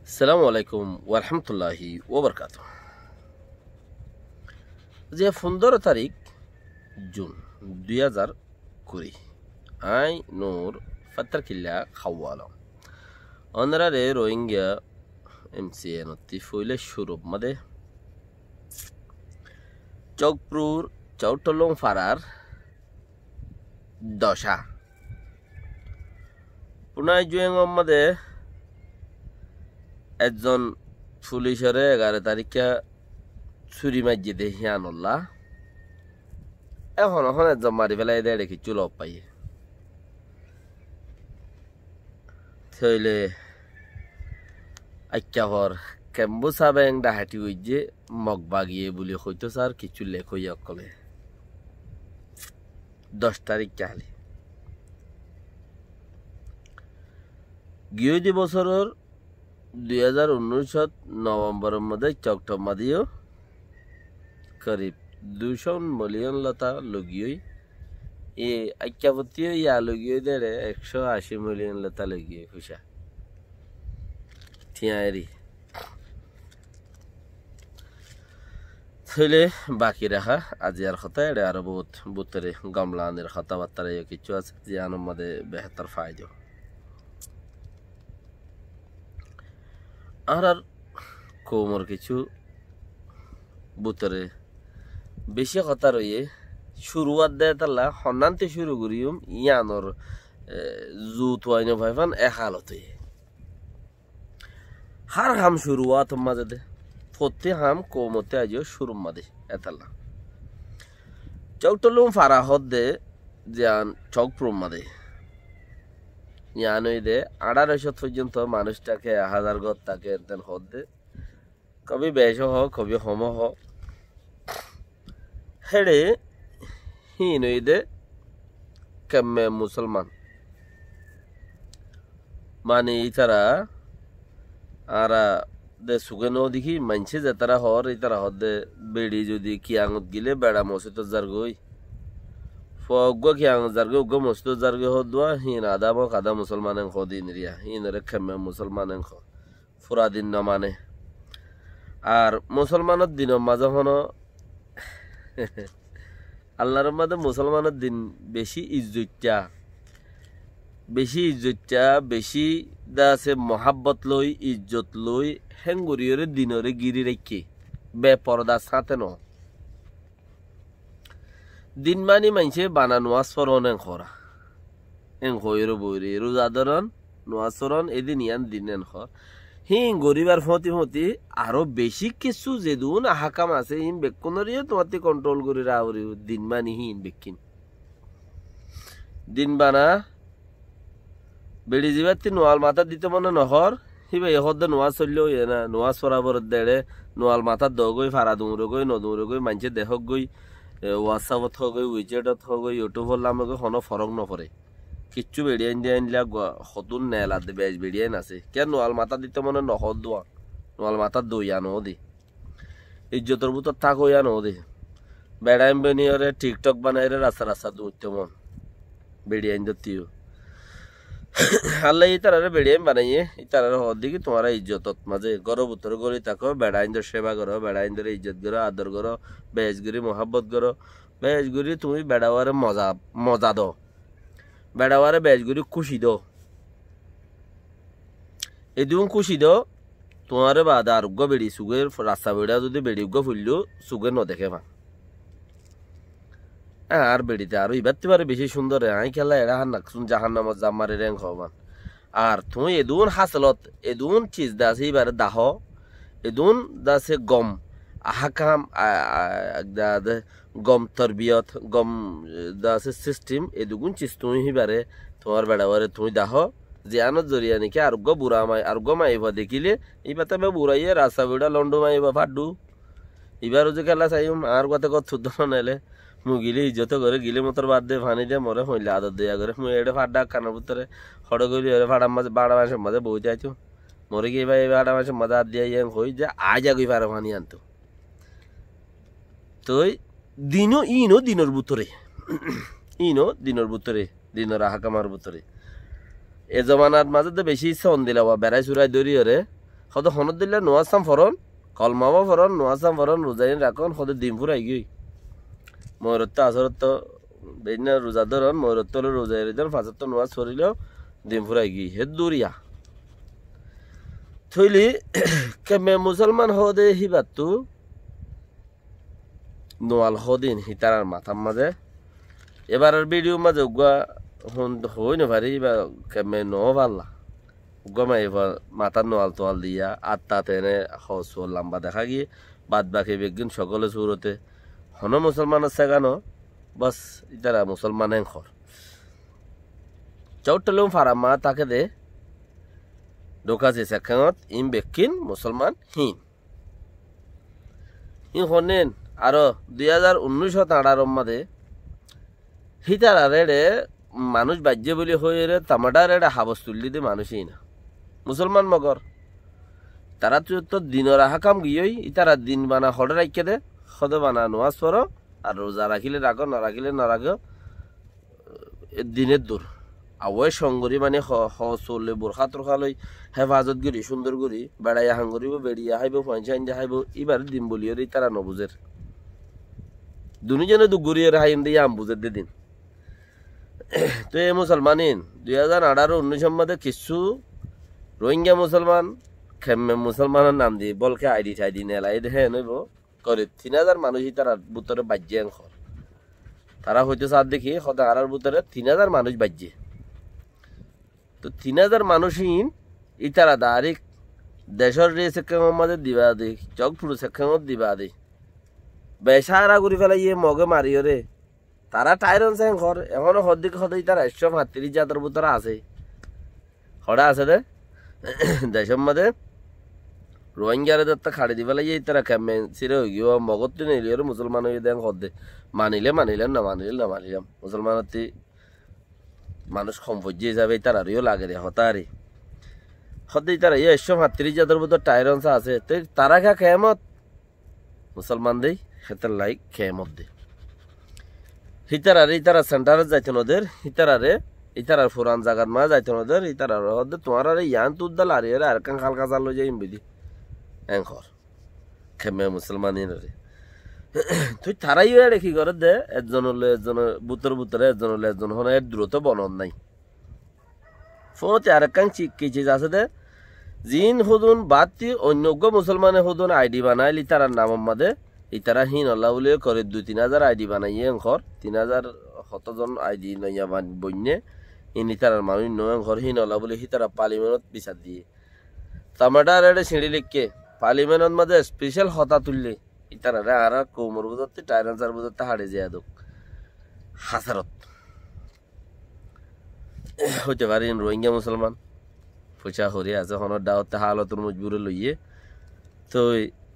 আসসালামু আলাইকুম ওরহমতুল্লাহি ওবরকাত। যে 15 তারিখ জুন 2020 আই নূর ফাত্তার কিল্লা খাওয়ালাম অনরারে রোহিঙ্গা MCN ফইলে শুরু মাদে চৌকপুর চৌটলং ফারার দশা পুনাই জুয়েং মাদে একজন পুলিশরে 11 তারিখে ছুরি মারিয়ে দে হিয়ানুল্লাহ এখন একজন মারি ফেলাই দেয় রেখে চুল পাইয়ে থইলে আইক্যাহর কেম্বু সাবেং ডাহাটি উইজে মগ বাগিয়ে বলে হইতো স্যার কিছু লেখ হইয়া কলে 10 তারিখ চালে গিয়ে বছরের 2019 নভেম্বরের মধ্যে চকটমা দিও করিব 200 মিলিয়ন লতা লগিয়ে এ আইক্যাপতিও ইয়া লগিয়ে দেড়ে 180 মিলিয়ন লতা লগিয়ে খুশা থিয়ারি থইলে বাকি রাখা আজি আর কথা এটা আরো বহুত বুতরে গামলানের কথাবার্তা কিছু আছে যে আনমদে বেহতর ফায়দা আর কোমর কিছু বুতরে বেশি কথা রয়ে শুরুয়াত দেয় তাল্লা সন্নান্তে শুরু করিম ইয়ানোর জুত ওয়াইন ভাইফান একালতে হার হাম শুরুয়াত মাঝে দে ফতে হাম কোমতে আজিও শুরু মাদে এতাল্লা চৌটলুম ফারাহত দে যান চৌকপ্রম মাদে ইয়ানই দে 1800 পর্যন্ত মানুষটাকে 1000 গত তাকে এতেন হদ দে কবি বেশ হোক কবি হম হোক হেড়ে হিনই দে কেমে মুসলমান মানে ইতারা আরা দে সুগে ন দেখি মানছে যে তারা হর ইতারা হদ দে বেড়ি যদি কি আঙত গিলে বেড়া মসজিদ যার গই ফগ কি আঙত যার গই উগ্র মসজিদ যার গই হদ দোয়া হিন আদাম কাদা মুসলমান খ দিন রিয়া হিন রে কেমে মুসলমান খ ফুরা দিন না মানে আর মুসলমানের দিন মাঝে হন আল্লাহর মাঝে মুসলমানের দিন বেশি ইজ্জতটা বেশি দাসে মহাব্বত লই ইজ্জত লই হেঙ্গুরিয়রে দিনরে গিরি রেখে বেপরদা সাথে ন দিন মানি মানছে বানা নোয়াজ ফরন খরা এং হইর বইরে রোজাদরন নোয়াজ ফরন এদিন ইয়ান দিন খর হিং গরিবার ফতি আরো বেশি কিছু যেদুন আহাকাম আছে হিন বেকুনরিয়ে তোমাতে কন্ট্রোল করে রাউরি দিন মানি হিন বেকিন দিন বানা বেড়ি যাবার নোয়াল মাথা দিতে মনে নহর হিবা এহদ নোয়াজ চললেও ইয়ে না নোয়াজ ফরাবর দেড়ে নোয়াল মাথা দগই ফারা দুমরে গই নদুমরে গই মানছে দেহক গই হোয়াটসঅ্যাপত হো গই উইচেটত হো গই ইউটিউবর লামে গই হনো ফরক নপরে কিচ্ছু বেড়িয়াইন দিয়ে আনলা হতুন নেলা দে বেশ বেড়িয়াইন আছে কেন নোয়াল মাথা দিতে মনে নহদ দোয়া নোয়াল মাথা দইয়া নো দে ইজ্জতর বুতর থাক হইয়া নো দে বেড়াইম বেনিয়রে টিকটক বানাইরে রাস্তা দুইতে মন বেড়িয়াইন দিও আল্লাহ ইতারে বেড়িয়াইন বানাইয়ে ইতারে হদ দিকে তোমার ইজ্জতত মাঝে গরব উত্তর গড়ি থাকো বেড়াইনদের সেবা করো বেড়াইনদের ইজ্জত করো আদর করো বেশ গরি মহাব্বত করো বেশ গরি তুমি বেড়াওয়ারে মজা দো বেড়াওয়ারে বেশ গরি খুশি দো এদিন খুশি দো তোমার বাদ আরোগ্য বেড়ি সুগের রাস্তা বেড়া যদি বেড়িগ্য ফুললেও সুগে নদেখে মা আর বেড়িতে আরো ইবারতে পারে বেশি সুন্দর আই খেলা এরা হান নাকসুন জাহান নামত জামারে রেং হবান আর তুমি এদুন হাসলত এদুন চিজ দাসে এবার দাহ এদুন দাসে গম আহাকাম গম তরবিয়ত গম দাসে সিস্টেম এদুগুন চিজ তুমি হিবারে তোমার বেড়াবারে তুমি দাহ যে আনত জরিয়া নাকি আরোগ্য বুড়া আরোগ্য মাইবা দেখিলে এবার তবে বুড়াইয়ে রাস্তা বেড়া লন্ডু মাইবা ফাডু এবারও যে খেলা চাইম আর কথা কত থুদ নাইলে মু গিলে ইজ্জত করে গিলে মতর বাদ দিয়ে ফানি দিয়ে মরে হইলে আদর দেয়া করে মু এড়ে ফাড্ডা কানের ভিতরে হড় গলি ফাড়ার মাঝে বাড়া মাসের মাঝে বই যাইতো মরে গিয়ে ভাই বাড়া মাসের মাঝে আর দিয়ে হই যে আজ আগুই পারে ফানি আনতো তো দিনও দিনের ভিতরে দিনের হাকামার ভিতরে এ জমানার মাঝে তো বেশি ইচ্ছা দিলা বেড়াই চুরাই দৌড়ি হরে হদ হনত দিলে নোয়াসাম ফরন কলমাবা ফরন নোয়াসাম ফরন রোজাইন রাখন হদ ডিম ফুরাই গই ময়রত্ব আসরত্ব বেদিনা রোজা ধরন ময়রত্ব রোজাই দিন ফাঁসত্ব নোয়াজ ফরিলেও ডিম ফুরাই গই হে দূরিয়া থইলি কেমে মুসলমান হদে হিবাতু নোয়াল হদিন হিতারার মাথার মাঝে এবারের ভিডিও মাঝে উগা হই না পারি বা কেমে ন পারলা উগা মা এবার মাথার নোয়াল তোয়াল দিয়া আত্মা তেনে হস লম্বা দেখা গিয়ে বাদ বাকি বেগিন সকলে সুরতে হন মুসলমানের সেগানো বাস ইতারা মুসলমান এংখর চৌটলুম ফারামা তাকে দে ঢোকাছে সেখানত ইম বেকিন মুসলমান হিন ইন হনেন আরো 2019 মাঝে হিতারা রেড়ে মানুষ বাজ্য বলি হয়ে রে তামাডা রেড়ে হাবস তুললি দে মানুষই না মুসলমান মগর তারা তো দিনের হাকাম গিয়েই ইতারা দিন বানা হড়ে রাখে দে হদে বানা নোয়াজ পড়ো আর রোজা রাখিলে রাখো না রাখিলে না রাখো দিনের দূর আওয়াই সঙ্গরি মানে চললে বোরখা তোরখা লই হেফাজত করি সুন্দর করি বেড়াইয়া হাঙ্গরিব বেড়িয়া হাইব পয়সা আনজা হাইব এবার দিন বলিও রে তারা নবুজের দুজনে দুগুরিয়ে হাইম দিয়ে আম বুঝের দিন তো এ মুসলমানিন 2018-19 মধ্যে কিছু রোহিঙ্গা মুসলমান খেমে মুসলমানের নাম দিয়ে বলকে আইডি টাইডি নেলাই দেখে নইব করে 3000 মানুষই তারা বুতরে বাজ্যে ঘর তারা হয়তো সাত দেখি সদা আড়ার বুতরে 3000 মানুষ বাজ্যে তো 3000 মানুষই ইতারা দাঁড়িক দেশের রে সেকেমের মাঝে দিবা দি চক পুরো সেকেমত দিবা দি বেসারা ঘুরি ফেলাই ইয়ে মগে মারিও রে তারা টাইরন সেন ঘর এখনো হদিক হদই তারা 135 বুতরা আছে হড়া আছে দে দেশের মাঝে রোহিঙ্গারে দত্তা খাড়ি দি ফেলাই তারা কেমন সিরে হয়ে গিয়ে মগত নিলিও রে মুসলমান হয়ে দেন হদে মানিলে মানিলেন না মানিলে না মানিলাম মুসলমানতি মানুষ কম পর্যায়ে যাবে তার আরও লাগে রে হতারি হতেই তারা 135 বুতর টাইরনসা আছে তো তারা খা খেমত মুসলমান দেই হেতার লাইক খেমত দে হিতারারে ইতারা সেন্টারে যাইতে নদের হিতারারে ইতারার ফুরান জাগাত মা যাইতে নদের ইতারার হদে তোমার আরে ইয়ান তুদ্দাল আর এর আর কান খালকা জাল লই যাইম বিদি এংখর খেমে মুসলমানিন রে তুই তারাই এড়ে কি করে দে একজন হলে একজন বুতরে একজন হলে একজন হনে এর দূরত্ব বনন নাই ফোনতে আর কান চিজ আছে দে জিন হুদুন বাতি অন্যজ্ঞ মুসলমানে হুদুন আইডি বানাইলি তারার নাম মাদে ইতারা হিন আল্লাহ বলে করে 2-3 হাজার আইডি বানাইয়ে ঘর 3000 শতজন আইডি নইয়া বন্যে ইনি তারার মানুষ নয় ঘর হিন আল্লাহ বলে হিতারা পার্লিমেন্টত বিচার দিয়ে তামাডার এড়ে ছিঁড়ি লিখকে পার্লিমেন্টত মাঝে স্পেশাল হতা তুললে ইতারা আর কোমর বুঝতে টাইরানসার বুঝতে হাড়ে যায় দোক হাজারত হইতে পারি রোহিঙ্গা মুসলমান পয়সা হরিয়া আছে হনের দাওয়াতে হালতর মজবুরে লইয়ে তো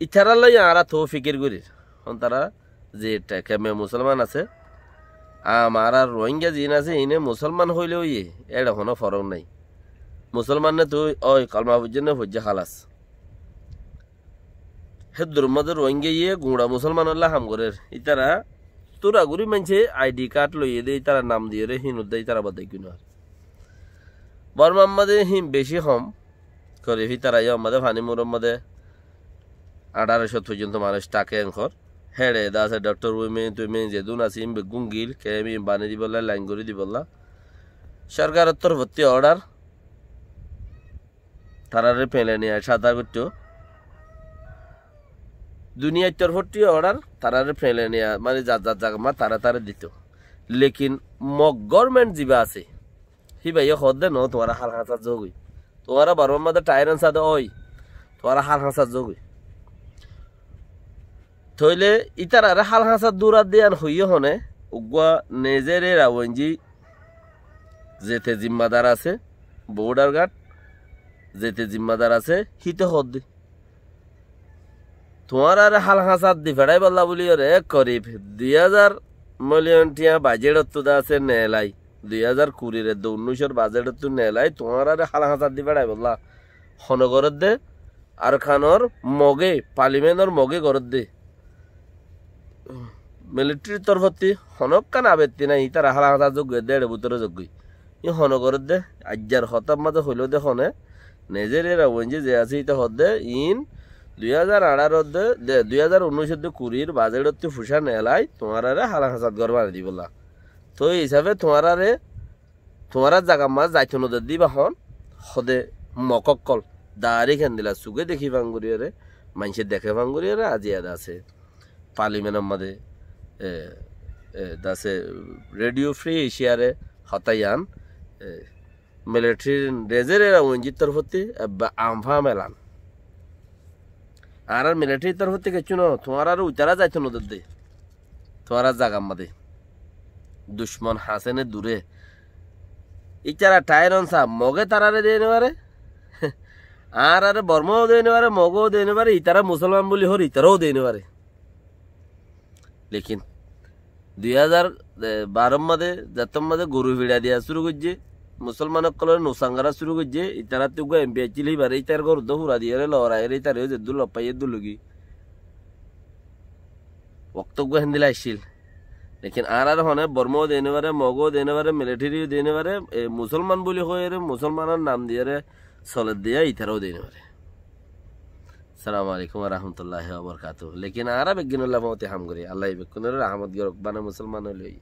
ইতারা লই আরা তো ফিকির করি তারা যে কেমে মুসলমান আছে আমার আর রোহিঙ্গা জিন আছে ইনে মুসলমান হইলেও ইয়ে এটা কোনো ফরক নাই মুসলমান নে তুই ওই কলমা বুঝে হজ্জা খালাস হে দুর্মদ রোহিঙ্গা ইয়ে গুঁড়া মুসলমান হল্লা হাম করে ইতারা তোরা গুড়ি মানছে আইডি কার্ড লইয়ে দে তারা নাম দিয়ে রে হিনুদ দেয় তারা বাদাই কিনো আর বর্মার মাঝে হিম বেশি হম করে তারা আমাদের ফানি মুরম মাঝে 1800 পর্যন্ত মানুষ টাকে এনখর হেড়ে দাসে ডক্টর তুমি যেদুন আসিম বেগুন গিল কেমি বানি দিবলা লাইন করে দিবলা সরকারের তরফতি অর্ডার তারারে ফেলে নিয়ে সাদা করতো দুনিয়ার তরফতি অর্ডার তারারে ফেলে নিয়ে মানে যার জায়গা মা তারা দিত লেকিন গভর্নমেন্ট যিবা আছে হি ভাই হদে ন তোমার হাল হাসার যোগই তোমার বারোর মধ্যে টাইরান সাদে ওই তোমার হাল হাসার যোগই থইলে ইতারারে হাল হাসার দূরাত দিয়ান হইয়ে হনে উগুয়া নেজেরে রাওয়েঞ্জি যেতে জিম্মাদার আছে বর্ডার গার্ড যেতে জিম্মাদার আছে হিতে হদ দি তোমার আর হাল হাসার দি ফেড়াই বললা বলি রে করিব 2000 মিলিয়ন টিয়া বাজেট তো আছে নেলাই 2020 19 বাজেট তো নেলাই তোমার আর হাল হাসার দি ফেড়াই বললা হনগরত দে আর খানর মগে পার্লিমেন্টর মগে গরত দে মিলিটারির তরফতি হনক কান আবেত্তি নাই তারা হালা হাতা যোগ্য দেড় বুতরে যোগ্য ই হনগরত দে আজ্জার হতার মাঝে হইল দে হনে নাইজেরিয়ার ওঞ্জে যে আছে এটা হদ্দে ইন 2018 2019 কুড়ির বাজেট ফুসা নেলাই তোমারারে হালা হাসাত গর মারি দিবলা তো এই হিসাবে তোমারা জাগা মাছ যাইতো নদের দিবা হন হদে মকক্কল দাঁড়ি খেন দিলা সুগে দেখি ভাঙ্গুরিয়ারে মানুষে দেখে ভাঙ্গুরিয়ারে আজি আদা আছে পার্লিমেন্টের মধ্যে দাসে রেডিও ফ্রি এশিয়ারে হতাইয়ান মিলিটারি রেজেরেরা ওঞ্জির তরফতে আমফা মেলান আর মিলিটারি তরফতে কিছু ন তোমার আর উতারা যাইতো নদের দে তোমার জাগার মধ্যে দুশ্মন হাসেনে দূরে ইচারা টাইরন সাহ মগে তারারে দিয়ে নেবারে আর আরে বর্মাও দিয়ে নেবারে মগও দিয়ে নেবারে ইতারা মুসলমান বলি হর ইতারাও দিয়ে নেবারে লেকিন 2012 মধ্যে যাতম মধ্যে গরু ভিড়া দিয়া শুরু করছে মুসলমান কলর নোসাঙ্গারা শুরু করছে ইতারা তুগো এমপি চিলি বারে ইতার গরু দহুরা দিয়ে লড়াই রে ইতারে যে দুল পাইয়ে দুলুগি বক্তব্য হিন্দিলা আসছিল লেকিন আর হনে বর্মাও দিয়ে নেবারে মগও দিয়ে নেবারে মিলিটারিও দিয়ে নেবারে মুসলমান বলি হয়ে রে মুসলমানের নাম দিয়ে রে সলেদ দিয়া ইতারাও দিয়ে নেবারে আসসালামু আলাইকুম ওয়া রাহমাতুল্লাহি ওয়া বারাকাতুহু লেকিন আরা বেগিনুল্লাহ মতে হাম করি আল্লাহ বেকুনের রহমত গরক বানা মুসলমান হইলই